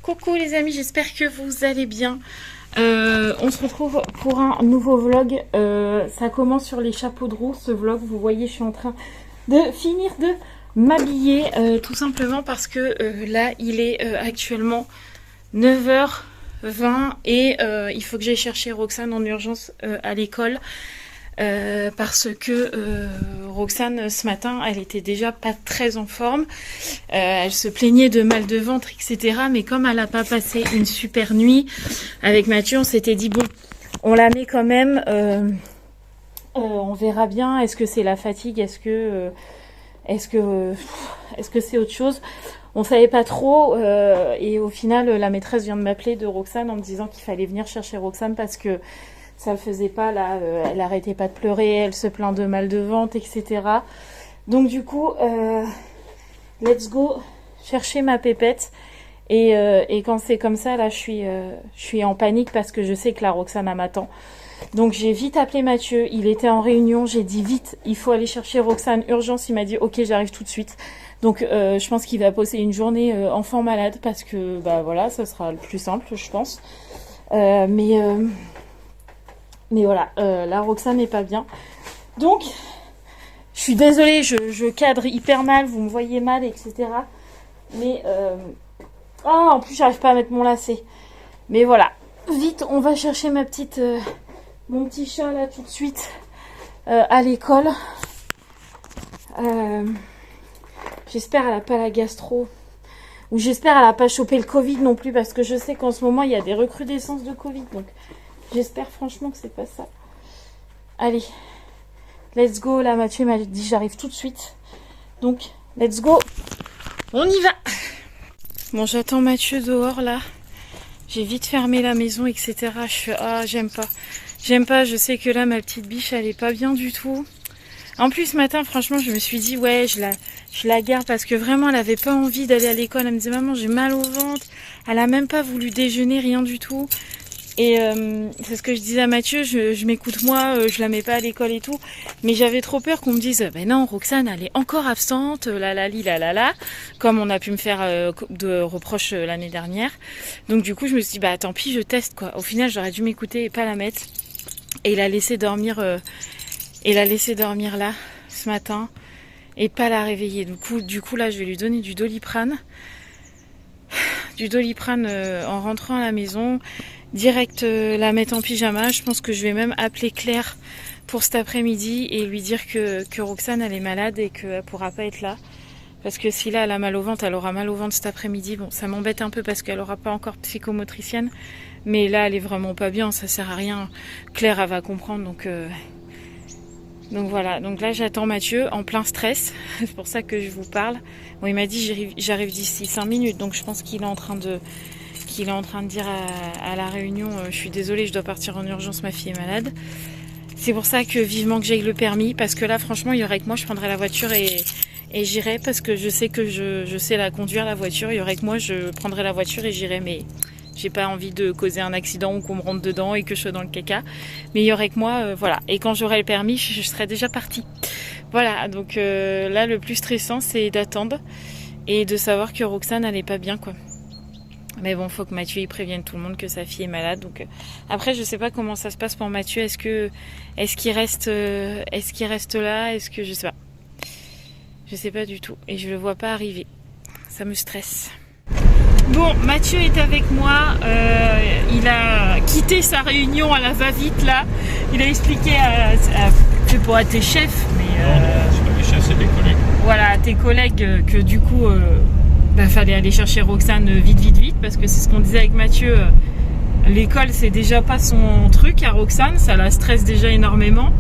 Coucou les amis, j'espère que vous allez bien. On se retrouve pour un nouveau vlog. Ça commence sur les chapeaux de roue, ce vlog. Vous voyez, je suis en train de finir de m'habiller. Tout simplement parce que là, il est actuellement 9h20 et il faut que j'aille chercher Roxane en urgence à l'école. Parce que Roxane ce matin elle était déjà pas très en forme, elle se plaignait de mal de ventre etc, mais comme elle a pas passé une super nuit avec Mathieu, on s'était dit bon, on la met quand même, on verra bien, est-ce que c'est la fatigue, est-ce que c'est autre chose, on savait pas trop, et au final la maîtresse vient de m'appeler de Roxane en me disant qu'il fallait venir chercher Roxane parce que ça le faisait pas là, elle arrêtait pas de pleurer, elle se plaint de mal de ventre, etc. Donc du coup, let's go chercher ma pépette. Et quand c'est comme ça, là, je suis en panique parce que je sais que la Roxane m'attend. Donc j'ai vite appelé Mathieu, il était en réunion, j'ai dit vite, il faut aller chercher Roxane, urgence, il m'a dit ok, j'arrive tout de suite. Donc je pense qu'il va passer une journée enfant malade parce que bah voilà, ça sera le plus simple, je pense. Mais voilà, la Roxane n'est pas bien. Donc, je suis désolée, je cadre hyper mal, vous me voyez mal, etc. Mais, en plus, j'arrive pas à mettre mon lacet. Mais voilà, vite, on va chercher mon petit chat là tout de suite à l'école. J'espère qu'elle n'a pas la gastro. Ou j'espère qu'elle n'a pas chopé le Covid non plus, parce que je sais qu'en ce moment, il y a des recrudescences de Covid, donc... J'espère franchement que c'est pas ça. Allez, let's go. Là, Mathieu m'a dit j'arrive tout de suite. Donc, let's go. On y va. Bon, j'attends Mathieu dehors là. J'ai vite fermé la maison, etc. Je fais j'aime pas. J'aime pas. Je sais que là, ma petite biche, elle est pas bien du tout. En plus, ce matin, franchement, je me suis dit ouais, je la garde parce que vraiment, elle avait pas envie d'aller à l'école. Elle me disait maman, j'ai mal au ventre. Elle a même pas voulu déjeuner, rien du tout. Et c'est ce que je disais à Mathieu, je m'écoute moi, je la mets pas à l'école et tout, mais j'avais trop peur qu'on me dise ben non, Roxane elle est encore absente, la, comme on a pu me faire de reproches l'année dernière. Donc du coup je me suis dit bah tant pis, je teste quoi. Au final j'aurais dû m'écouter et pas la mettre. Et la laisser dormir là ce matin et pas la réveiller. Du coup là je vais lui donner du Doliprane. En rentrant à la maison. Direct la mettre en pyjama. Je pense que je vais même appeler Claire pour cet après-midi et lui dire que Roxane elle est malade et qu'elle pourra pas être là. Parce que si là elle a mal au ventre, elle aura mal au ventre cet après-midi. Bon, ça m'embête un peu parce qu'elle aura pas encore psychomotricienne. Mais là elle est vraiment pas bien, ça sert à rien. Claire elle va comprendre donc voilà. Donc là j'attends Mathieu en plein stress. C'est pour ça que je vous parle. Bon, il m'a dit j'arrive d'ici 5 minutes donc je pense qu'il est en train de dire à la réunion je suis désolée, je dois partir en urgence, ma fille est malade. C'est pour ça que vivement que j'aille le permis, parce que là franchement il y aurait que moi, je prendrais la voiture et j'irai, parce que je sais que je sais la conduire la voiture. Il y aurait que moi, je prendrais la voiture et j'irai, mais j'ai pas envie de causer un accident ou qu'on me rentre dedans et que je sois dans le caca. Mais il y aurait que moi, voilà. Et quand j'aurai le permis, je serai déjà partie. Voilà, donc là le plus stressant c'est d'attendre et de savoir que Roxane elle est pas bien quoi. Mais bon, faut que Mathieu il prévienne tout le monde que sa fille est malade. Donc après, je sais pas comment ça se passe pour Mathieu. Est-ce qu'il reste là? Est-ce que je sais pas du tout. Et je le vois pas arriver. Ça me stresse. Bon, Mathieu est avec moi. Il a quitté sa réunion à la va-vite là. Il a expliqué c'est pour tes chefs, mais c'est pas mes chefs, c'est des collègues. Voilà, tes collègues que du coup. Fallait aller chercher Roxane vite parce que c'est ce qu'on disait avec Mathieu, l'école c'est déjà pas son truc à Roxane, ça la stresse déjà énormément.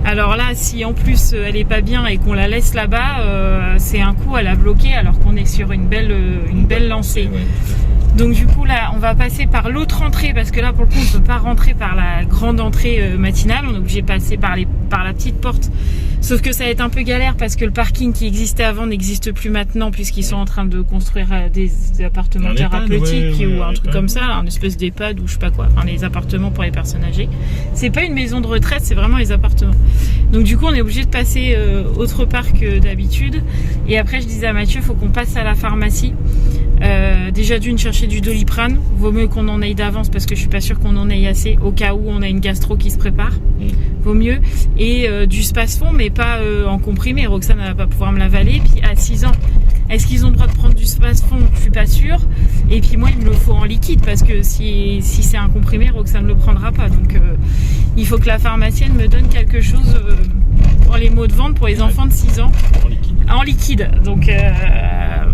Alors là si en plus elle est pas bien et qu'on la laisse là-bas, c'est un coup elle a bloqué alors qu'on est sur une belle lancée. Ouais. Donc du coup là on va passer par l'autre entrée parce que là pour le coup on ne peut pas rentrer par la grande entrée matinale, on est obligé de passer par la petite porte. Sauf que ça va être un peu galère parce que le parking qui existait avant n'existe plus maintenant puisqu'ils sont en train de construire des appartements thérapeutiques ou un truc comme ça, un espèce d'EHPAD ou je sais pas quoi, enfin les appartements pour les personnes âgées. C'est pas une maison de retraite, c'est vraiment les appartements. Donc du coup on est obligé de passer autre part que d'habitude. Et après je disais à Mathieu, faut qu'on passe à la pharmacie Déjà d'une, chercher du Doliprane. Vaut mieux qu'on en aille d'avance parce que je suis pas sûre qu'on en aille assez au cas où on a une gastro qui se prépare. Vaut mieux. Et du Spasfon, mais pas en comprimé. Roxane ne va pas pouvoir me l'avaler. Puis à 6 ans, est-ce qu'ils ont le droit de prendre du Spasfon? Je suis pas sûre. Et puis moi, il me le faut en liquide parce que si c'est un comprimé, Roxane ne le prendra pas. Donc il faut que la pharmacienne me donne quelque chose pour les maux de ventre pour les enfants de 6 ans. En liquide. En liquide. Donc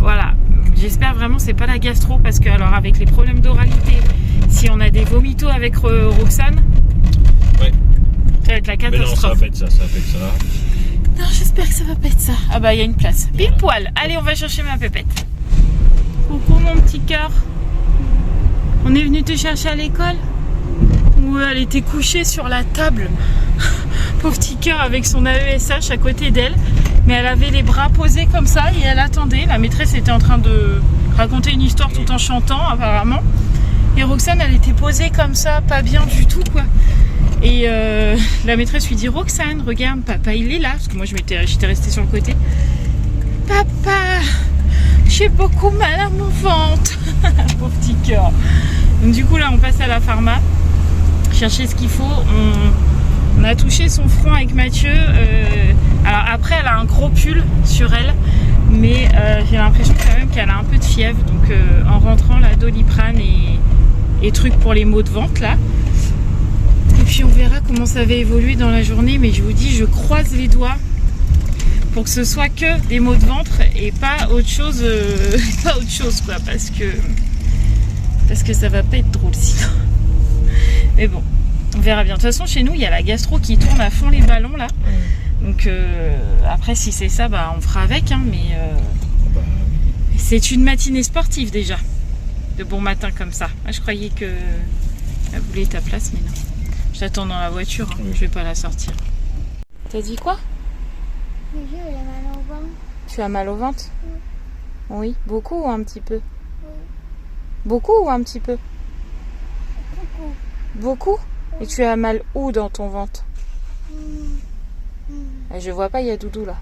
voilà. J'espère vraiment que c'est pas la gastro parce que alors avec les problèmes d'oralité, si on a des vomitos avec Roxane, ouais, ça va être la catastrophe. Mais non, ça va pas être ça, ça va pas être ça. Non, j'espère que ça va pas être ça. Ah bah il y a une place. Pile poil. Allez, on va chercher ma pépette. Coucou mon petit cœur. On est venu te chercher à l'école? Ouais, elle était couchée sur la table. Pauvre petit cœur avec son AESH à côté d'elle. Mais elle avait les bras posés comme ça et elle attendait. La maîtresse était en train de raconter une histoire tout en chantant apparemment. Et Roxane, elle était posée comme ça, pas bien du tout quoi. Et la maîtresse lui dit: Roxane, regarde, papa il est là. Parce que moi j'étais restée sur le côté. Papa, j'ai beaucoup mal à mon ventre. Pauvre petit cœur. Donc du coup là on passe à la pharma. Chercher ce qu'il faut. On a touché son front avec Mathieu. Alors après elle a un gros pull sur elle. Mais j'ai l'impression quand même qu'elle a un peu de fièvre. Donc en rentrant la Doliprane et trucs pour les maux de ventre là. Et puis on verra comment ça va évoluer dans la journée. Mais je vous dis, je croise les doigts pour que ce soit que des maux de ventre et pas autre chose, quoi. Parce que ça va pas être drôle sinon. Mais bon, on verra bien. De toute façon, chez nous, il y a la gastro qui tourne à fond les ballons là. Donc après, si c'est ça, bah on fera avec. Hein, mais c'est une matinée sportive déjà. De bon matin comme ça. Moi, je croyais que elle voulait ta place, mais non. Je t'attends dans la voiture. Hein. Je vais pas la sortir. T'as dit quoi? J'ai mal au ventre. Tu as mal au ventre? Oui. Beaucoup ou un petit peu? Oui. Beaucoup ou un petit peu? Coucou. Beaucoup? Et tu as mal où dans ton ventre? Je vois pas, il y a Doudou là.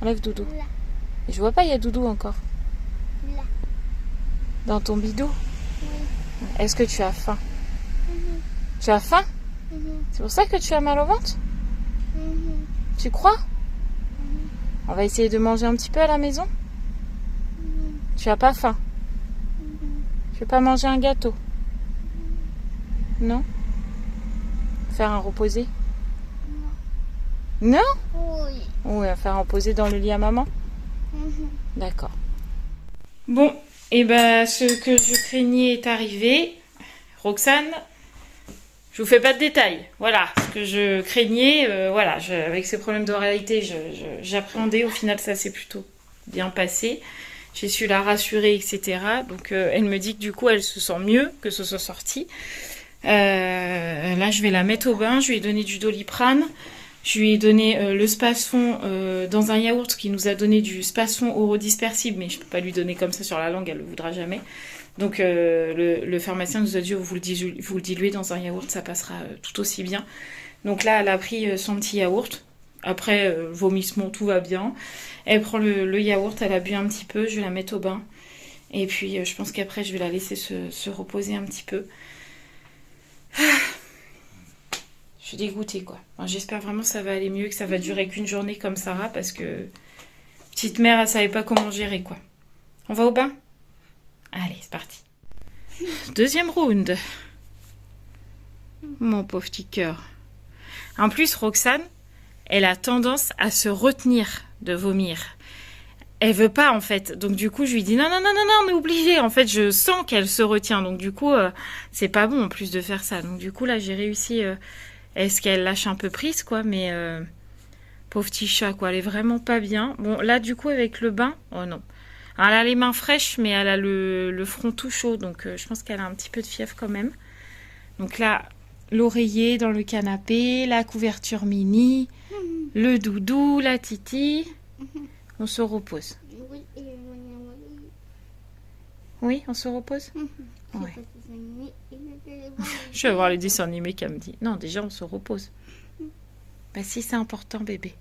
Enlève Doudou. Là. Et je vois pas, il y a Doudou encore. Là. Dans ton bidou? Oui. Est-ce que tu as faim? Tu as faim? C'est pour ça que tu as mal au ventre? Tu crois? On va essayer de manger un petit peu à la maison? Tu as pas faim? Tu veux pas manger un gâteau? Non? Faire un reposé? Non? Oui. Oui, faire un reposé dans le lit à maman? D'accord. Bon, et ben ce que je craignais est arrivé. Roxane, je vous fais pas de détails. Voilà, ce que je craignais, voilà, avec ces problèmes d'oralité, j'appréhendais. Au final, ça s'est plutôt bien passé. J'ai su la rassurer, etc. Donc, elle me dit que du coup, elle se sent mieux que ce soit sorti. Là, je vais la mettre au bain. Je lui ai donné du Doliprane. Je lui ai donné le Spasfon dans un yaourt qui nous a donné du Spasfon orodispersible, mais je ne peux pas lui donner comme ça sur la langue, elle ne le voudra jamais. Donc le pharmacien nous a dit vous le diluez dans un yaourt, ça passera tout aussi bien. Donc là, elle a pris son petit yaourt. Après, vomissement, tout va bien. Elle prend le yaourt, elle a bu un petit peu, je vais la mettre au bain. Et puis, je pense qu'après, je vais la laisser se reposer un petit peu. Je suis dégoûtée, quoi. Enfin, j'espère vraiment que ça va aller mieux, que ça va durer qu'une journée comme Sarah, parce que petite mère, elle savait pas comment gérer, quoi. On va au bain? Allez, c'est parti. Deuxième round. Mon pauvre petit cœur. En plus, Roxane, elle a tendance à se retenir de vomir. Elle veut pas, en fait. Donc, du coup, je lui dis non, on est obligé. En fait, je sens qu'elle se retient. Donc, du coup, c'est pas bon, en plus, de faire ça. Donc, du coup, là, j'ai réussi... Est-ce qu'elle lâche un peu prise, quoi, mais pauvre petit chat, quoi, elle est vraiment pas bien. Bon, là, du coup, avec le bain, oh non. Alors, elle a les mains fraîches, mais elle a le front tout chaud, donc je pense qu'elle a un petit peu de fièvre quand même. Donc là, l'oreiller dans le canapé, la couverture mini, le doudou, la titi. On se repose. Oui, on se repose? Ouais. Je vais voir les dessins animés qu'elle me dit. Non, déjà, on se repose. Bah si, c'est important, bébé.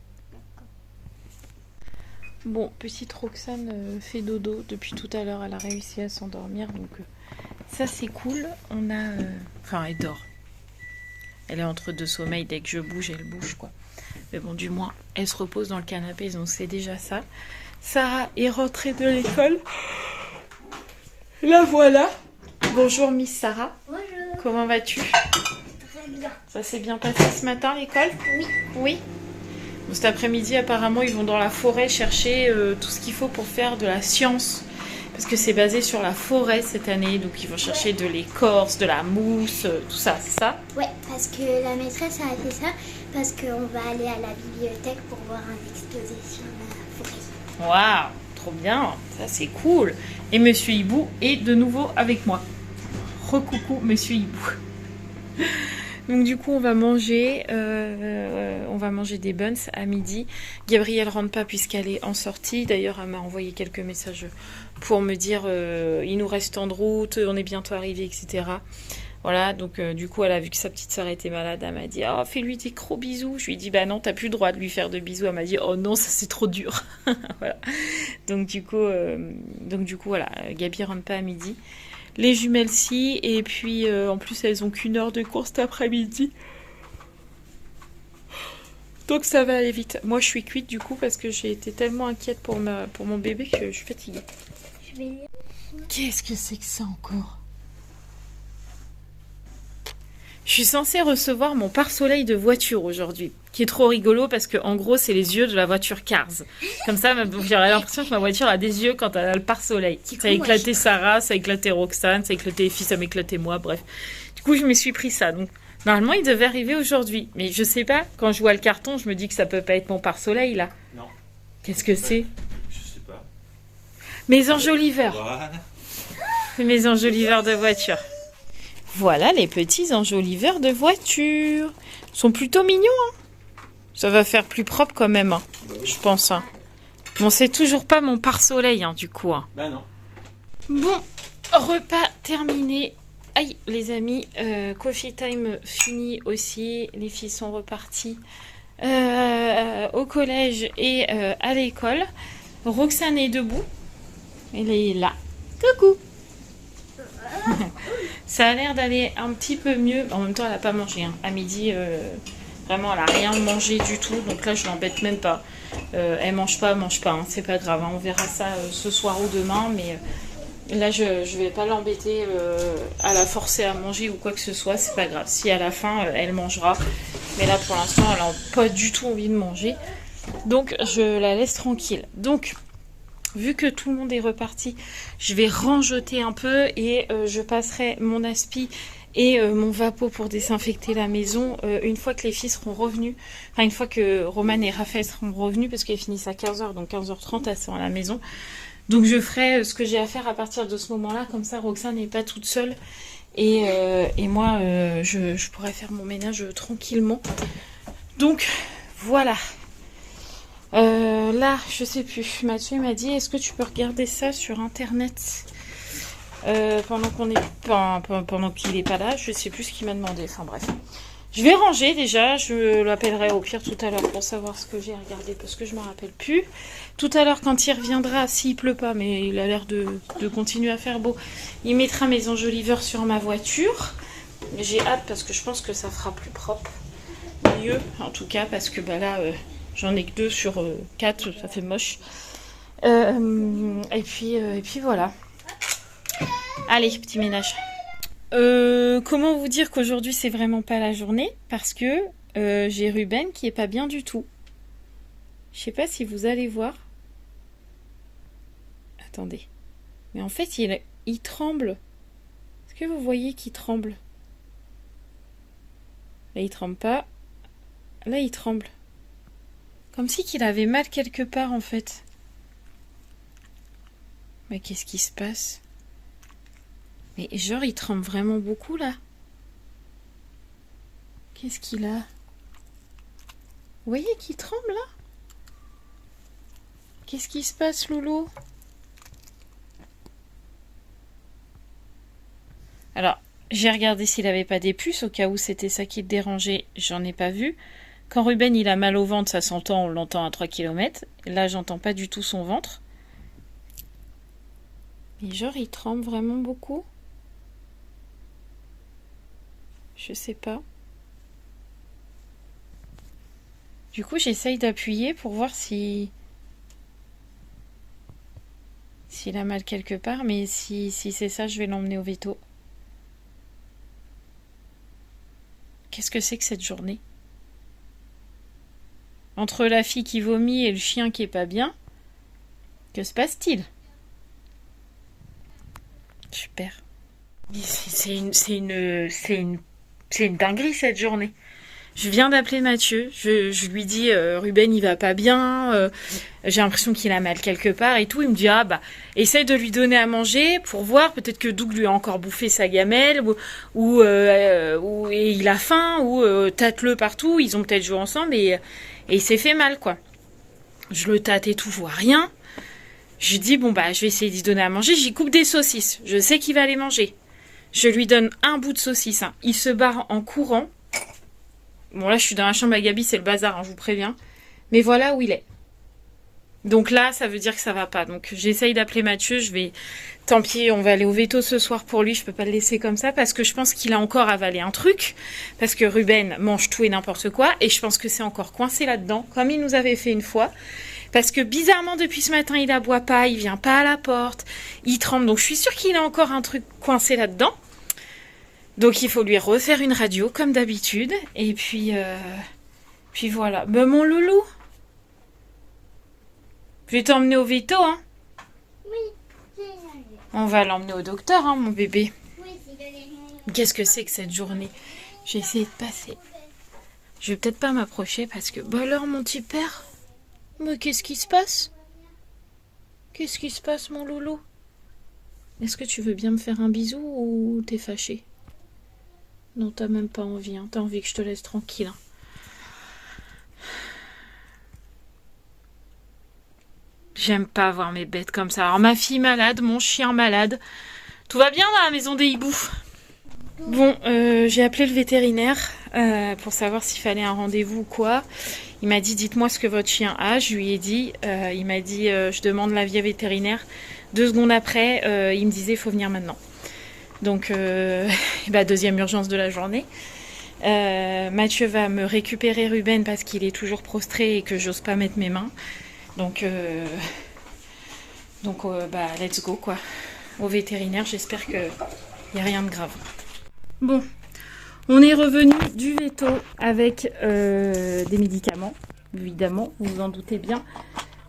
Bon, petite Roxane fait dodo depuis tout à l'heure. Elle a réussi à s'endormir, donc ça c'est cool. On a... Enfin, elle dort. Elle est entre deux sommeils. Dès que je bouge, elle bouge, quoi. Mais bon, du moins, elle se repose dans le canapé, donc c'est déjà ça. Sarah est rentrée de l'école. La voilà. Bonjour Miss Sarah. Bonjour. Comment vas-tu? Très bien. Ça s'est bien passé ce matin, l'école? Oui. Oui. Bon, cet après-midi, apparemment, ils vont dans la forêt chercher tout ce qu'il faut pour faire de la science. Parce que c'est basé sur la forêt cette année. Donc, ils vont chercher de l'écorce, de la mousse, tout ça, c'est ça? Ouais, parce que la maîtresse a fait ça, parce qu'on va aller à la bibliothèque pour voir un exposé sur la forêt. Waouh, trop bien. Ça, c'est cool. Et Monsieur Hibou est de nouveau avec moi. Recoucou, Monsieur Hibou. Donc du coup on va manger des buns à midi. Gabrielle rentre pas puisqu'elle est en sortie. D'ailleurs elle m'a envoyé quelques messages pour me dire il nous reste tant de route, on est bientôt arrivé, etc. Voilà, donc du coup elle a vu que sa petite sœur était malade, elle m'a dit oh fais-lui des gros bisous. Je lui ai dit bah non t'as plus le droit de lui faire de bisous. Elle m'a dit oh non ça c'est trop dur. Voilà. Donc du coup voilà, Gabi rentre pas à midi. Les jumelles si, et puis en plus elles ont qu'une heure de cours cet après-midi. Donc ça va aller vite. Moi je suis cuite du coup parce que j'ai été tellement inquiète pour mon bébé que je suis fatiguée. Je vais lire. Qu'est-ce que c'est que ça encore? Je suis censée recevoir mon pare-soleil de voiture aujourd'hui, qui est trop rigolo parce que en gros c'est les yeux de la voiture Cars. Comme ça, j'aurais l'impression que ma voiture a des yeux quand elle a le pare-soleil. Ça a éclaté Sarah, ça a éclaté Roxane, ça a éclaté les filles, ça m'a éclaté moi, bref. Du coup, je me suis pris ça. Donc normalement, il devait arriver aujourd'hui, mais je sais pas. Quand je vois le carton, je me dis que ça peut pas être mon pare-soleil là. Non. Qu'est-ce que c'est? Je sais pas. Mes enjoliveurs. Voilà. C'est mes enjoliveurs de voiture. Voilà les petits enjoliveurs de voiture. Ils sont plutôt mignons, hein. Ça va faire plus propre quand même, hein, je pense. Hein. Bon, c'est toujours pas mon pare-soleil, hein, du coup. Hein. Bah non. Bon, repas terminé. Aïe, les amis, coffee time fini aussi. Les filles sont reparties au collège et à l'école. Roxane est debout. Elle est là. Coucou. Ça a l'air d'aller un petit peu mieux. En même temps, elle n'a pas mangé. Hein. À midi, vraiment, elle n'a rien mangé du tout. Donc là, je l'embête même pas. Elle mange pas. Hein. C'est pas grave. Hein. On verra ça ce soir ou demain. Mais là, je vais pas l'embêter à la forcer à manger ou quoi que ce soit. C'est pas grave. Si à la fin, elle mangera. Mais là, pour l'instant, elle n'a pas du tout envie de manger. Donc, je la laisse tranquille. Donc... Vu que tout le monde est reparti, je vais rangeter un peu et je passerai mon aspi et mon vapeau pour désinfecter la maison une fois que les filles seront revenues. Enfin, une fois que Romane et Raphaël seront revenus parce qu'elles finissent à 15h, donc 15h30, elles sont à la maison. Donc je ferai ce que j'ai à faire à partir de ce moment-là, comme ça Roxane n'est pas toute seule. Et moi, je pourrai faire mon ménage tranquillement. Donc, voilà. Là, je sais plus. Mathieu m'a dit, est-ce que tu peux regarder ça sur internet pendant qu'il est pas là? Je sais plus ce qu'il m'a demandé. Enfin bref. Je vais ranger déjà. Je l'appellerai au pire tout à l'heure pour savoir ce que j'ai regardé parce que je me rappelle plus. Tout à l'heure, quand il reviendra, s'il pleut pas, mais il a l'air de continuer à faire beau, il mettra mes enjoliveurs sur ma voiture. J'ai hâte parce que je pense que ça fera plus propre. Mieux, en tout cas, parce que bah là... J'en ai que 2 sur 4, ça fait moche. Et puis voilà. Allez, petit ménage. Comment vous dire qu'aujourd'hui c'est vraiment pas la journée? Parce que j'ai Ruben qui est pas bien du tout. Je sais pas si vous allez voir. Attendez. Mais en fait il tremble. Est-ce que vous voyez qu'il tremble? Là il tremble pas. Là il tremble. Comme si qu'il avait mal quelque part en fait. Mais qu'est-ce qui se passe? Mais genre il tremble vraiment beaucoup là. Qu'est-ce qu'il a? Vous voyez qu'il tremble là? Qu'est-ce qui se passe Loulou? Alors j'ai regardé s'il avait pas des puces au cas où c'était ça qui le dérangeait. J'en ai pas vu. Quand Ruben il a mal au ventre, ça s'entend, on l'entend à 3 km. Là, j'entends pas du tout son ventre. Mais genre, il tremble vraiment beaucoup. Je sais pas. Du coup, j'essaye d'appuyer pour voir si... s'il a mal quelque part, mais si c'est ça, je vais l'emmener au veto. Qu'est-ce que c'est que cette journée? Entre la fille qui vomit et le chien qui est pas bien, que se passe-t-il? Super. C'est une dinguerie cette journée. Je viens d'appeler Mathieu, je lui dis Ruben il va pas bien, j'ai l'impression qu'il a mal quelque part et tout. Il me dit ah bah essaye de lui donner à manger pour voir, peut-être que Doug lui a encore bouffé sa gamelle ou et il a faim ou tâte-le partout, ils ont peut-être joué ensemble et il s'est fait mal quoi. Je le tâte et tout, je vois rien. Je dis bon bah je vais essayer d'y donner à manger, j'y coupe des saucisses, je sais qu'il va les manger. Je lui donne un bout de saucisse, hein. Il se barre en courant. Bon là je suis dans la chambre à Gabi, c'est le bazar, hein, je vous préviens. Mais voilà où il est. Donc là ça veut dire que ça va pas. Donc j'essaye d'appeler Mathieu, tant pis, on va aller au veto ce soir pour lui, je peux pas le laisser comme ça parce que je pense qu'il a encore avalé un truc. Parce que Ruben mange tout et n'importe quoi et je pense que c'est encore coincé là-dedans, comme il nous avait fait une fois. Parce que bizarrement depuis ce matin il aboie pas, il vient pas à la porte, il tremble. Donc je suis sûre qu'il a encore un truc coincé là-dedans. Donc il faut lui refaire une radio comme d'habitude. Et puis voilà. Ben, mon loulou, je vais t'emmener au veto, hein. Oui. On va l'emmener au docteur, hein, mon bébé. Oui, Qu'est-ce que c'est que cette journée? J'ai essayé de passer. Je vais peut-être pas m'approcher parce que... Bah alors, mon petit père, mais qu'est-ce qui se passe? Qu'est-ce qui se passe, mon loulou? Est-ce que tu veux bien me faire un bisou ou t'es fâché? Non, t'as même pas envie, hein. T'as envie que je te laisse tranquille, hein. J'aime pas voir mes bêtes comme ça. Alors ma fille malade, mon chien malade. Tout va bien dans la maison des hiboux? Bon, j'ai appelé le vétérinaire pour savoir s'il fallait un rendez-vous ou quoi. Il m'a dit dites-moi ce que votre chien a. Je lui ai dit, il m'a dit je demande l'avis vétérinaire. 2 secondes après, il me disait il faut venir maintenant. Donc, deuxième urgence de la journée. Mathieu va me récupérer Ruben parce qu'il est toujours prostré et que j'ose pas mettre mes mains. Donc, let's go quoi. Au vétérinaire, j'espère qu'il n'y a rien de grave. Bon, on est revenu du veto avec des médicaments, évidemment, vous vous en doutez bien.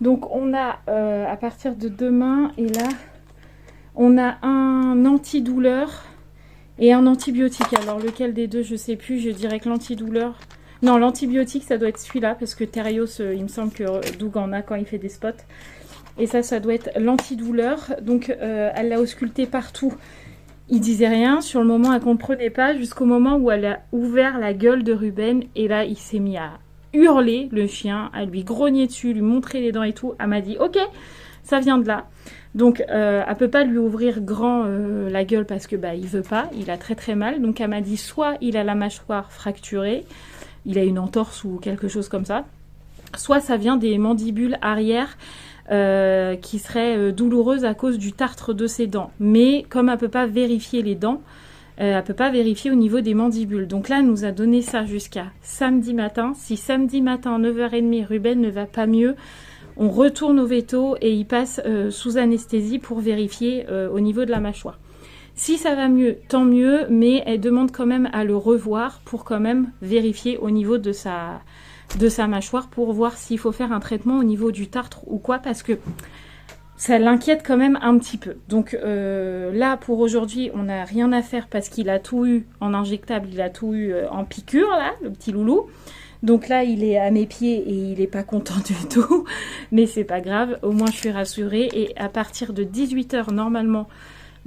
Donc on a, à partir de demain, et là, on a un antidouleur et un antibiotique. Alors lequel des deux, je sais plus, je dirais que l'antidouleur... Non, l'antibiotique, ça doit être celui-là, parce que Thérios, il me semble que Doug en a quand il fait des spots. Et ça doit être l'antidouleur. Donc, elle l'a ausculté partout. Il disait rien. Sur le moment, elle comprenait pas, jusqu'au moment où elle a ouvert la gueule de Ruben. Et là, il s'est mis à hurler, le chien, à lui grogner dessus, lui montrer les dents et tout. Elle m'a dit, ok, ça vient de là. Donc, elle peut pas lui ouvrir grand la gueule parce que il veut pas. Il a très très mal. Donc, elle m'a dit, soit il a la mâchoire fracturée, il a une entorse ou quelque chose comme ça, soit ça vient des mandibules arrière qui seraient douloureuses à cause du tartre de ses dents. Mais comme elle ne peut pas vérifier les dents, elle ne peut pas vérifier au niveau des mandibules. Donc là, elle nous a donné ça jusqu'à samedi matin. Si samedi matin, 9h30, Ruben ne va pas mieux, on retourne au veto et il passe sous anesthésie pour vérifier au niveau de la mâchoire. Si ça va mieux, tant mieux, mais elle demande quand même à le revoir pour quand même vérifier au niveau de sa mâchoire pour voir s'il faut faire un traitement au niveau du tartre ou quoi, parce que ça l'inquiète quand même un petit peu. Donc là, pour aujourd'hui, on n'a rien à faire parce qu'il a tout eu en injectable, il a tout eu en piqûre, là, le petit loulou. Donc là, il est à mes pieds et il n'est pas content du tout, mais c'est pas grave, au moins je suis rassurée. Et à partir de 18h, normalement,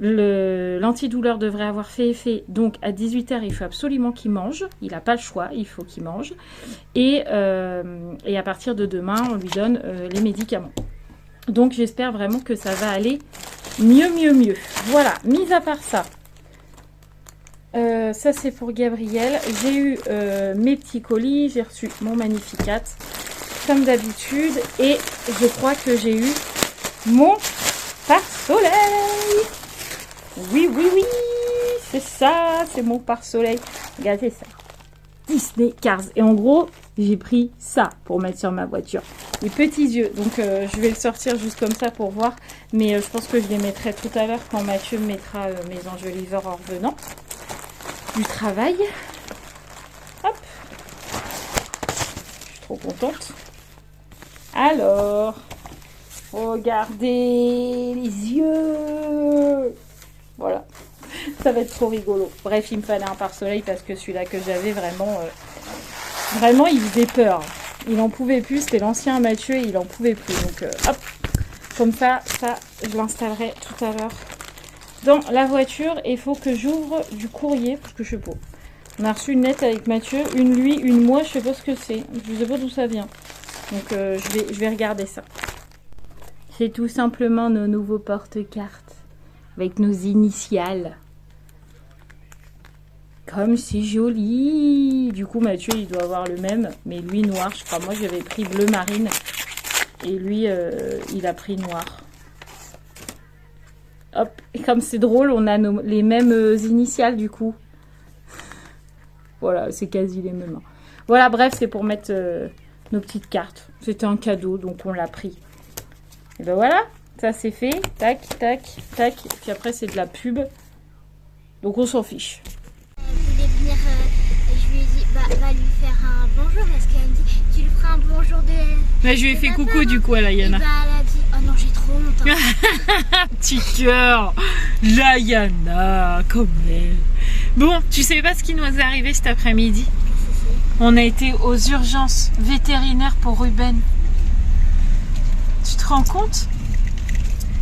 l'antidouleur devrait avoir fait effet. Donc à 18h, il faut absolument qu'il mange. Il n'a pas le choix, il faut qu'il mange. Et à partir de demain, on lui donne les médicaments. Donc j'espère vraiment que ça va aller mieux. Voilà, mis à part ça, Ça c'est pour Gabriel. J'ai eu mes petits colis, j'ai reçu mon Magnificat comme d'habitude et je crois que j'ai eu mon pare-soleil. Oui, c'est ça, c'est mon pare-soleil. Regardez ça. Disney Cars. Et en gros, j'ai pris ça pour mettre sur ma voiture. Les petits yeux. Donc, je vais le sortir juste comme ça pour voir. Mais je pense que je les mettrai tout à l'heure quand Mathieu mettra mes enjoliveurs en revenant du travail. Hop. Je suis trop contente. Alors, regardez les yeux. Voilà. Ça va être trop rigolo. Bref, il me fallait un pare-soleil parce que celui-là que j'avais vraiment, il faisait peur. Il en pouvait plus. C'était l'ancien Mathieu et il en pouvait plus. Donc, hop. Comme ça, je l'installerai tout à l'heure dans la voiture. Et il faut que j'ouvre du courrier parce que je sais pas. On a reçu une lettre avec Mathieu, une lui, une moi. Je sais pas ce que c'est. Je sais pas d'où ça vient. Donc, je vais regarder ça. C'est tout simplement nos nouveaux porte-cartes avec nos initiales. Comme c'est joli. Du coup, Mathieu, il doit avoir le même, mais lui noir, je crois. Moi, j'avais pris bleu marine et lui, il a pris noir. Hop. Et comme c'est drôle, on a les mêmes initiales du coup. Voilà, c'est quasi les mêmes. Voilà, bref, c'est pour mettre nos petites cartes. C'était un cadeau, donc on l'a pris. Et ben voilà, ça c'est fait. Tac, tac, tac. Et puis après, c'est de la pub. Donc on s'en fiche. Voulait venir, je lui ai dit, va lui faire un bonjour. Parce qu'elle me dit, tu lui feras un bonjour de. Mais je lui ai fait coucou du coup à la Yana. Et elle a dit, oh non, j'ai trop longtemps. Petit cœur, la Yana, comme elle. Bon, tu sais pas ce qui nous est arrivé cet après-midi? On a été aux urgences vétérinaires pour Ruben. Tu te rends compte?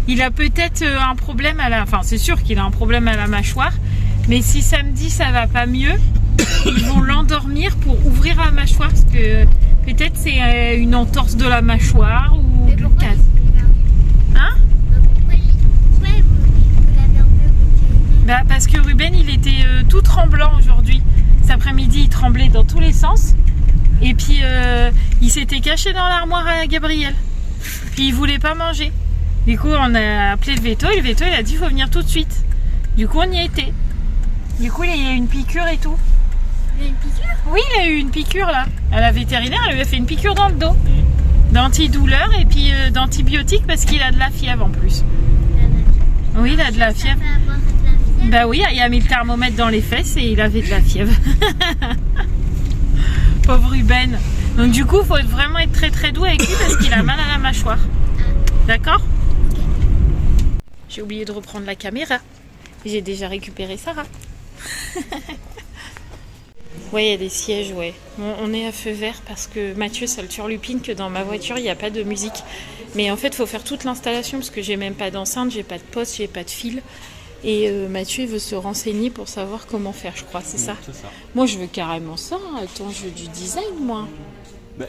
Il a peut-être un problème à la... Enfin, c'est sûr qu'il a un problème à la mâchoire. Mais si samedi, ça va pas mieux, ils vont l'endormir pour ouvrir la mâchoire. Parce que peut-être c'est une entorse de la mâchoire ou de l'occasion. Hein? Pourquoi vous l'avez emmené au vétérinaire? Parce que Ruben, il était tout tremblant aujourd'hui. Cet après-midi, il tremblait dans tous les sens. Et puis, il s'était caché dans l'armoire à Gabriel. Puis, il voulait pas manger. Du coup, on a appelé le veto. Et le veto, il a dit, il faut venir tout de suite. Du coup, on y a été. Du coup, il y a eu une piqûre et tout. Il a eu une piqûre? Oui, il a eu une piqûre, là. À la vétérinaire, elle lui a fait une piqûre dans le dos. D'antidouleur et puis d'antibiotiques parce qu'il a de la fièvre en plus. Oui, il a de la fièvre. Bah oui, il a mis le thermomètre dans les fesses et il avait de la fièvre. Pauvre Ruben. Donc du coup, il faut vraiment être très très doux avec lui parce qu'il a mal à la mâchoire. D'accord? J'ai oublié de reprendre la caméra. J'ai déjà récupéré Sarah. Ouais, il y a des sièges, ouais. On est à feu vert parce que Mathieu, ça le turlupine que dans ma voiture, il n'y a pas de musique. Mais en fait, il faut faire toute l'installation parce que j'ai même pas d'enceinte, j'ai pas de poste, j'ai pas de fil. Et Mathieu il veut se renseigner pour savoir comment faire, je crois, c'est ça. C'est ça. Moi, je veux carrément ça. Attends, je veux du design, moi.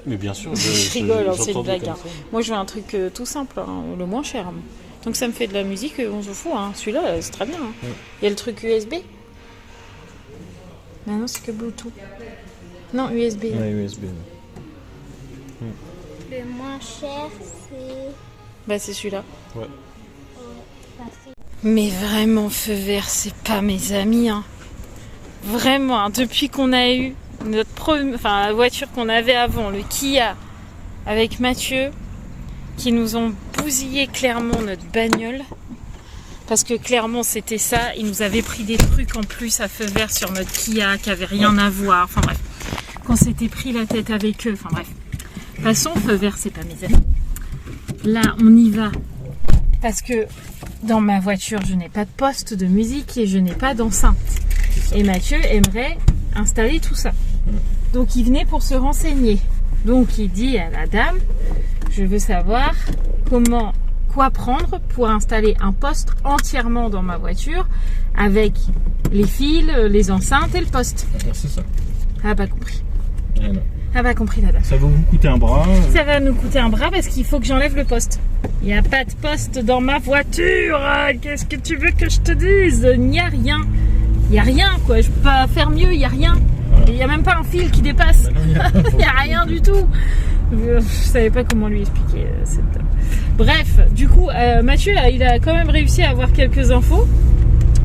Mais bien sûr, Je rigole, hein, c'est une j'entends blague. comme Hein. ça. Moi, je veux un truc tout simple, hein, le moins cher. Hein. Donc, ça me fait de la musique, on s'en fout. Hein. Celui-là, c'est très bien. Hein. Ouais. Il y a le truc USB. Non, c'est que Bluetooth. Non, USB. hein. Ouais, USB. Le moins cher, c'est. Bah, c'est celui-là. Ouais. Mais vraiment, feu vert, c'est pas mes amis. Hein. Vraiment, hein, depuis qu'on a eu la voiture qu'on avait avant, le Kia, avec Mathieu, qui nous ont bousillé clairement notre bagnole. Parce que clairement, c'était ça. Ils nous avaient pris des trucs en plus à feu vert sur notre Kia qui avait rien à voir. Enfin bref, qu'on s'était pris la tête avec eux. Enfin bref. De toute façon, feu vert, c'est pas mes amis. Là, on y va. Parce que dans ma voiture, je n'ai pas de poste de musique et je n'ai pas d'enceinte. Et Mathieu aimerait installer tout ça. Donc il venait pour se renseigner. Donc il dit à la dame, je veux savoir quoi prendre pour installer un poste entièrement dans ma voiture avec les fils, les enceintes et le poste. C'est ça. Elle n'a pas compris. Ah, non. Elle n'a pas compris la dame. Ça va vous coûter un bras. Ça va nous coûter un bras parce qu'il faut que j'enlève le poste. Il n'y a pas de poste dans ma voiture. Qu'est-ce que tu veux que je te dise? Il n'y a rien. Il n'y a rien, quoi. Je peux pas faire mieux, il n'y a rien. Il n'y a même pas un fil qui dépasse. Il n'y a rien du tout. Je savais pas comment lui expliquer cette... Bref, du coup, Mathieu, il a quand même réussi à avoir quelques infos.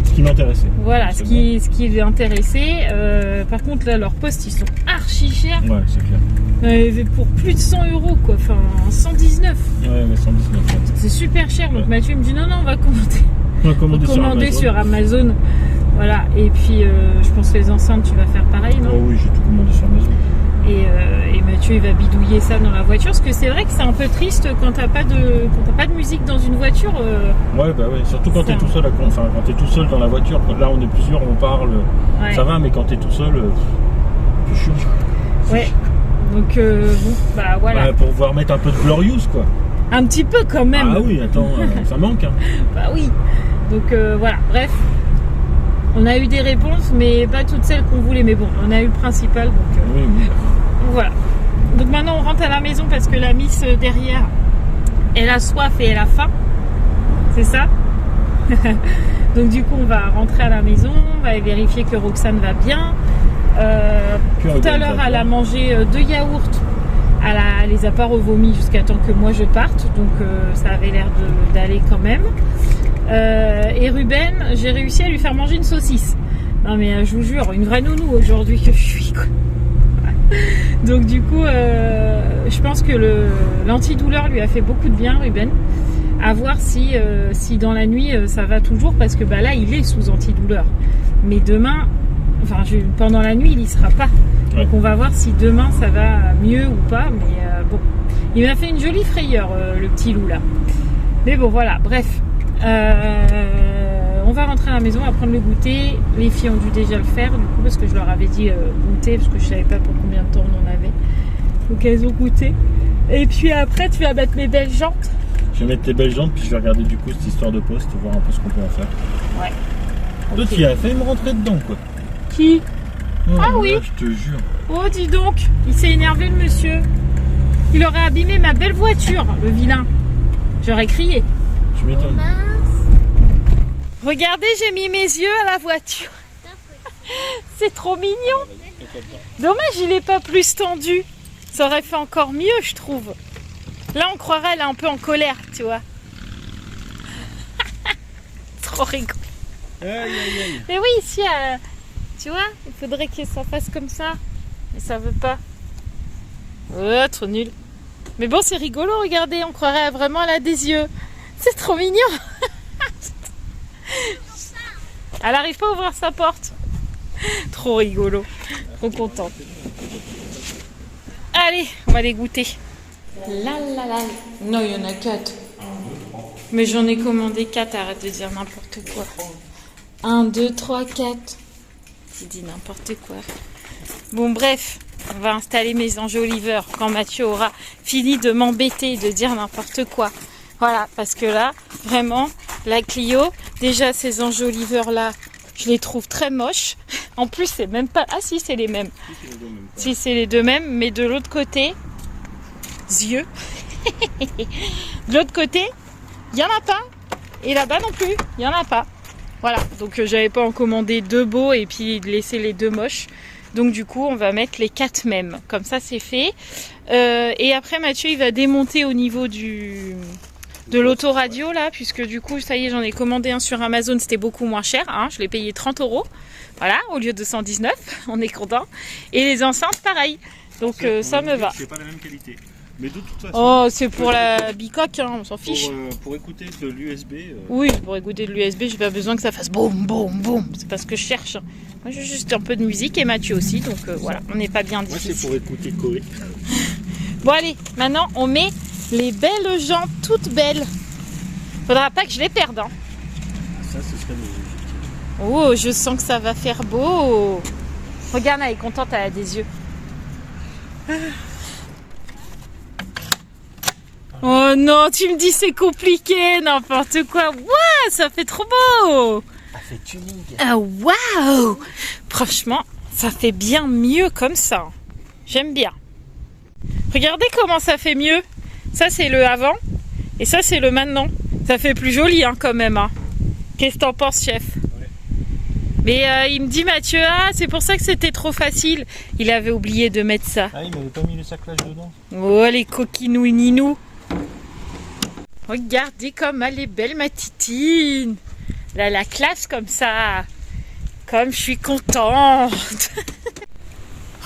Ce qui m'intéressait. Voilà, ce qui l'intéressait. Par contre, là, leurs postes, ils sont archi chers. Ouais, c'est clair. Pour plus de 100 € quoi. Enfin, 119. Ouais, mais 119. Ouais. C'est super cher. Donc Mathieu me dit non, on va commander. On va commander sur Amazon. Voilà. Et puis, je pense que les enceintes, tu vas faire pareil, non? Oh oui, j'ai tout commandé sur Amazon. Et Mathieu, il va bidouiller ça dans la voiture. Parce que c'est vrai que c'est un peu triste quand t'as pas de musique dans une voiture. Ouais, bah ouais. Surtout quand t'es tout seul. Enfin, quand t'es tout seul dans la voiture. Là, on est plusieurs, on parle. Ouais. Ça va, mais quand t'es tout seul, c'est chiant. Ouais. Donc, bon, bah voilà. Bah, pour pouvoir mettre un peu de Glorious, quoi. Un petit peu quand même. Ah oui, attends, ça manque. Hein. Bah oui. Donc, voilà. Bref. On a eu des réponses, mais pas toutes celles qu'on voulait. Mais bon, on a eu le principal. Donc, Oui. voilà. Donc maintenant, on rentre à la maison parce que la Miss derrière, elle a soif et elle a faim. C'est ça? Donc du coup, on va rentrer à la maison. On va vérifier que Roxane va bien. Tout à l'heure, elle a mangé 2 yaourts. Elle les a pas revomis jusqu'à temps que moi je parte. Donc ça avait l'air d'aller quand même. Et Ruben, j'ai réussi à lui faire manger une saucisse. Non mais je vous jure, une vraie nounou aujourd'hui que je suis, quoi. Donc du coup, je pense que l'antidouleur lui a fait beaucoup de bien, Ruben. À voir si dans la nuit ça va toujours, parce que bah là il est sous antidouleur. Mais demain, pendant la nuit il y sera pas. Donc on va voir si demain ça va mieux ou pas. Mais bon, il m'a fait une jolie frayeur, le petit loup là. Mais bon voilà, bref. On va rentrer à la maison, on va prendre le goûter. Les filles ont dû déjà le faire du coup, parce que je leur avais dit goûter, parce que je savais pas pour combien de temps on en avait. Donc elles ont goûté. Et puis après tu vas mettre mes belles jantes. Je vais mettre tes belles jantes, puis je vais regarder du coup cette histoire de poste, voir un peu ce qu'on peut en faire. Ouais. L'autre il a failli me rentrer dedans, quoi. Qui? Oh, Ah oui. Je te jure. Oh dis donc, il s'est énervé le monsieur. Il aurait abîmé ma belle voiture, le vilain. J'aurais crié. Je m'étonne. Regardez, j'ai mis mes yeux à la voiture. C'est trop mignon. Dommage, il n'est pas plus tendu. Ça aurait fait encore mieux, je trouve. Là, on croirait elle est un peu en colère, tu vois. Trop rigolo. Mais oui, ici, tu vois, il faudrait que ça fasse comme ça. Mais ça veut pas. Oh, trop nul. Mais bon, c'est rigolo, regardez, on croirait vraiment elle a des yeux. C'est trop mignon. Elle n'arrive pas à ouvrir sa porte. Trop rigolo. Trop contente. Allez, on va les goûter. Non, il y en a 4. Mais j'en ai commandé 4, arrête de dire n'importe quoi. 1, 2, 3, 4. J'ai dit n'importe quoi. Bon, bref, on va installer mes enjoliveurs quand Mathieu aura fini de m'embêter, de dire n'importe quoi. Voilà, parce que là, vraiment, la Clio, déjà ces enjoliveurs-là, je les trouve très moches. En plus, c'est même pas... Ah si, c'est les mêmes. Si, c'est les deux mêmes, mais de l'autre côté... Yeux. De l'autre côté, il n'y en a pas. Et là-bas non plus, il n'y en a pas. Voilà, donc j'avais pas en commandé 2 beaux et puis laisser les 2 moches. Donc du coup, on va mettre les 4 mêmes. Comme ça, c'est fait. Et après, Mathieu, il va démonter au niveau de l'autoradio là, puisque du coup, ça y est, j'en ai commandé un sur Amazon. C'était beaucoup moins cher. Hein, je l'ai payé 30 €. Voilà, au lieu de 119. On est content. Et les enceintes, pareil. Donc ça me va. C'est pas la même qualité. Mais de toute façon, oh, c'est pour la bicoque, hein, on s'en fiche. Pour écouter de l'USB. Oui, pour écouter de l'USB, j'ai pas besoin que ça fasse boum, boum, boum. C'est pas ce que je cherche. Moi, j'ai juste un peu de musique et Mathieu aussi, donc voilà, on n'est pas bien Moi, difficile. c'est pour écouter Corée. Bon, allez, maintenant, on met les belles jantes toutes belles. Faudra pas que je les perde, hein. Ça, ce serait le... Oh, je sens que ça va faire beau. Regarde, elle est contente, elle a des yeux. Oh non, tu me dis c'est compliqué, n'importe quoi. Waouh, ça fait trop beau. Ça fait tuning. Ah waouh. Franchement, ça fait bien mieux comme ça. J'aime bien. Regardez comment ça fait mieux. Ça c'est le avant et ça c'est le maintenant. Ça fait plus joli hein, quand même. Hein. Qu'est-ce que t'en penses, chef? Mais il me dit Mathieu, ah c'est pour ça que c'était trop facile. Il avait oublié de mettre ça. Ah, il m'avait pas mis le saclage dedans. Oh les coquinous ninous. Regardez comme elle est belle ma titine. Là la classe comme ça. Comme je suis contente.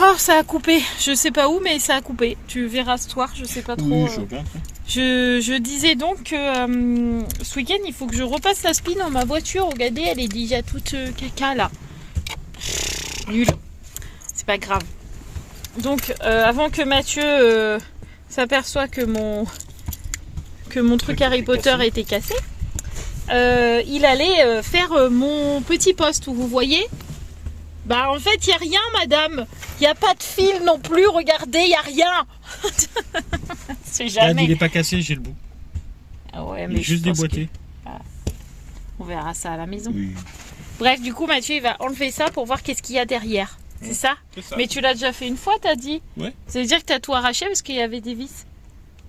Oh ça a coupé. Je sais pas où mais ça a coupé. Tu verras ce soir, je sais pas trop. Oui, bien. Je disais donc que ce week-end il faut que je repasse la spin dans ma voiture. Regardez, elle est déjà toute caca là. Nul. C'est pas grave. Donc avant que Mathieu s'aperçoive que mon truc Harry Potter était cassé, il allait faire mon petit poste où vous voyez. Bah en fait il n'y a rien madame. Il n'y a pas de fil non plus. Regardez, il n'y a rien. C'est jamais. Regarde, il n'est pas cassé, j'ai le bout. Ah ouais, Il est juste déboîté. Voilà. On verra ça à la maison. Oui. Bref, du coup, Mathieu, il va enlever ça pour voir qu'est-ce qu'il y a derrière. C'est ça? C'est ça. Mais tu l'as déjà fait une fois, t'as dit? Ouais. Ça veut dire que t'as tout arraché parce qu'il y avait des vis?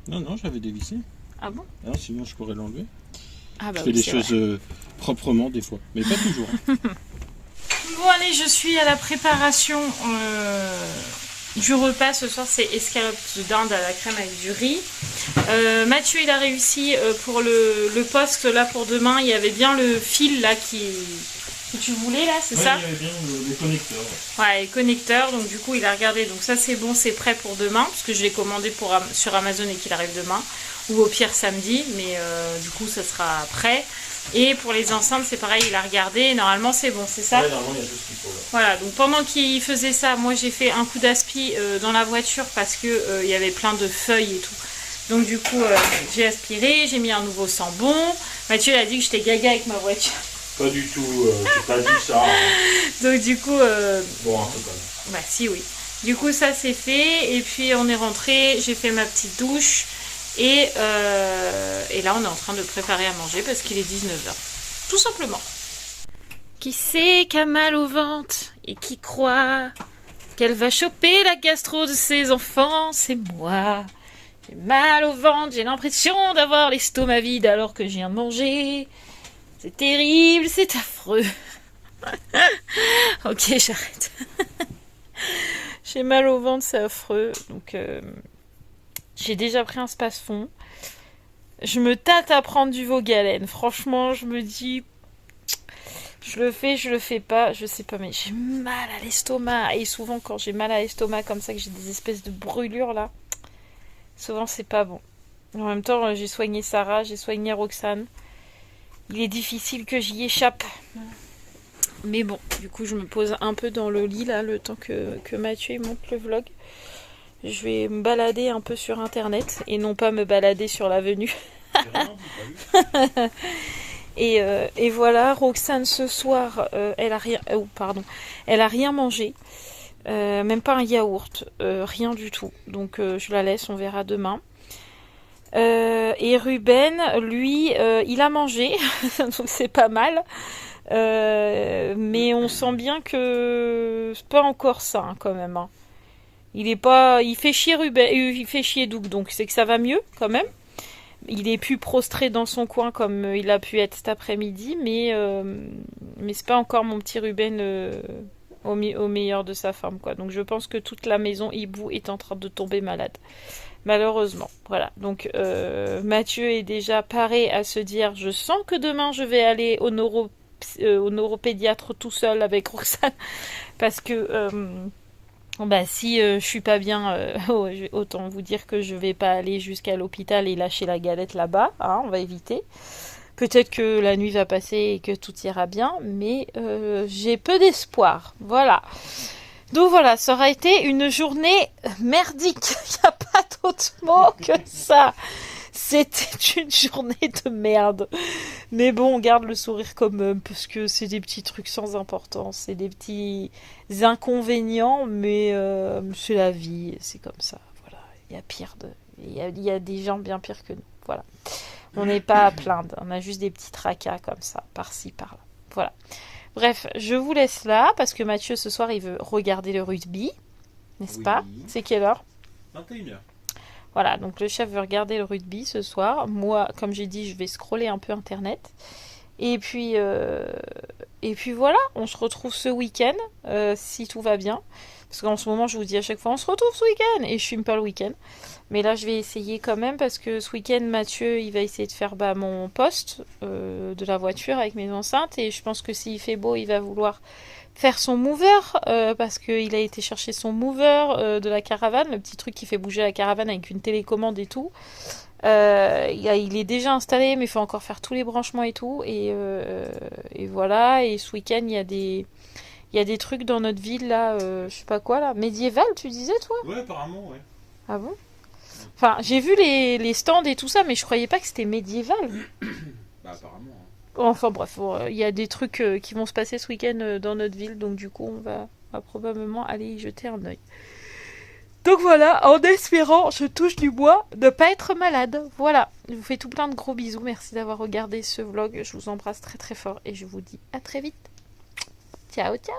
Non, j'avais dévissé. Ah bon? Non, sinon je pourrais l'enlever. Ah bah Je fais des choses proprement des fois, mais pas toujours. Bon allez, je suis à la préparation du repas. Ce soir, c'est escalope de dinde à la crème avec du riz. Mathieu, il a réussi pour le poste là pour demain. Il y avait bien le fil là que tu voulais là, c'est ça? Il y avait bien les connecteurs. Ouais, les connecteurs. Donc du coup, il a regardé. Donc ça, c'est bon, c'est prêt pour demain parce que je l'ai commandé sur Amazon et qu'il arrive demain ou au pire samedi. Mais du coup, ça sera prêt. Et pour les enceintes, c'est pareil, il a regardé. Normalement, c'est bon, c'est ça? Ouais, normalement, il y a tout ce qu'il faut là. Voilà, donc pendant qu'il faisait ça, moi j'ai fait un coup d'aspi dans la voiture parce que il y avait plein de feuilles et tout. Donc du coup, j'ai aspiré, j'ai mis un nouveau sambon. Mathieu a dit que j'étais gaga avec ma voiture. Pas du tout, j'ai pas dit ça. Donc du coup... Bon, un peu quand même. Bah si, oui. Du coup, ça c'est fait. Et puis on est rentré, j'ai fait ma petite douche. Et là, on est en train de préparer à manger parce qu'il est 19h. Tout simplement. Qui c'est qui a mal au ventre et qui croit qu'elle va choper la gastro de ses enfants? C'est moi. J'ai mal au ventre, j'ai l'impression d'avoir l'estomac vide alors que je viens de manger. C'est terrible, c'est affreux. Ok, j'arrête. J'ai mal au ventre, c'est affreux. Donc, j'ai déjà pris un space-fond. Je me tâte à prendre du Vogalène. Franchement, je me dis... Je le fais pas, je sais pas, mais j'ai mal à l'estomac. Et souvent, quand j'ai mal à l'estomac comme ça, que j'ai des espèces de brûlures là, souvent c'est pas bon. En même temps, j'ai soigné Sarah, j'ai soigné Roxane. Il est difficile que j'y échappe. Mais bon, du coup, je me pose un peu dans le lit là, le temps que Mathieu il monte le vlog. Je vais me balader un peu sur internet et non pas me balader sur l'avenue. Et voilà, Roxane ce soir, elle a rien mangé, même pas un yaourt, rien du tout. Donc je la laisse, on verra demain. Et Ruben, lui, il a mangé, donc c'est pas mal. Mais on sent bien que c'est pas encore ça hein, quand même. Hein. Il fait chier Ruben, il fait chier Doug, donc c'est que ça va mieux quand même. Il est plus prostré dans son coin comme il a pu être cet après-midi, mais c'est pas encore mon petit Ruben au meilleur de sa forme, quoi. Donc je pense que toute la maison Hibou est en train de tomber malade. Malheureusement. Voilà. Donc Mathieu est déjà paré à se dire je sens que demain je vais aller au neuropédiatre tout seul avec Roxane parce que si je suis pas bien, autant vous dire que je vais pas aller jusqu'à l'hôpital et lâcher la galette là-bas, hein, on va éviter. Peut-être que la nuit va passer et que tout ira bien, mais j'ai peu d'espoir. Voilà. Donc voilà, ça aura été une journée merdique. Il n'y a pas d'autre mot que ça. C'était une journée de merde. Mais bon, on garde le sourire quand même, parce que c'est des petits trucs sans importance. C'est des petits inconvénients, mais c'est la vie, c'est comme ça. Voilà, il y a pire. Il y a des gens bien pires que nous. Voilà. On n'est pas à plaindre. On a juste des petits tracas comme ça, par-ci, par-là. Voilà. Bref, je vous laisse là, parce que Mathieu, ce soir, il veut regarder le rugby. N'est-ce pas? C'est quelle heure? 21h. Voilà, donc le chef veut regarder le rugby ce soir. Moi, comme j'ai dit, je vais scroller un peu internet. Et puis voilà, on se retrouve ce week-end, si tout va bien. Parce qu'en ce moment, je vous dis à chaque fois, on se retrouve ce week-end. Et je filme pas le week-end. Mais là, je vais essayer quand même parce que ce week-end, Mathieu, il va essayer de faire mon poste de la voiture avec mes enceintes. Et je pense que s'il fait beau, il va vouloir faire son mover parce qu'il a été chercher son mover de la caravane, le petit truc qui fait bouger la caravane avec une télécommande et tout. Il est déjà installé, mais il faut encore faire tous les branchements et tout. Et voilà. Et ce week-end, il y a des trucs dans notre ville là, je sais pas quoi là, médiéval, tu disais toi? Ouais, apparemment, ouais. Ah bon? Enfin, j'ai vu les stands et tout ça, mais je croyais pas que c'était médiéval. Bah, apparemment. Enfin bref, il y a des trucs qui vont se passer ce week-end dans notre ville, donc du coup on va probablement aller y jeter un œil. Donc voilà, en espérant, je touche du bois, de pas être malade. Voilà, je vous fais tout plein de gros bisous, merci d'avoir regardé ce vlog, je vous embrasse très très fort et je vous dis à très vite. Ciao ciao.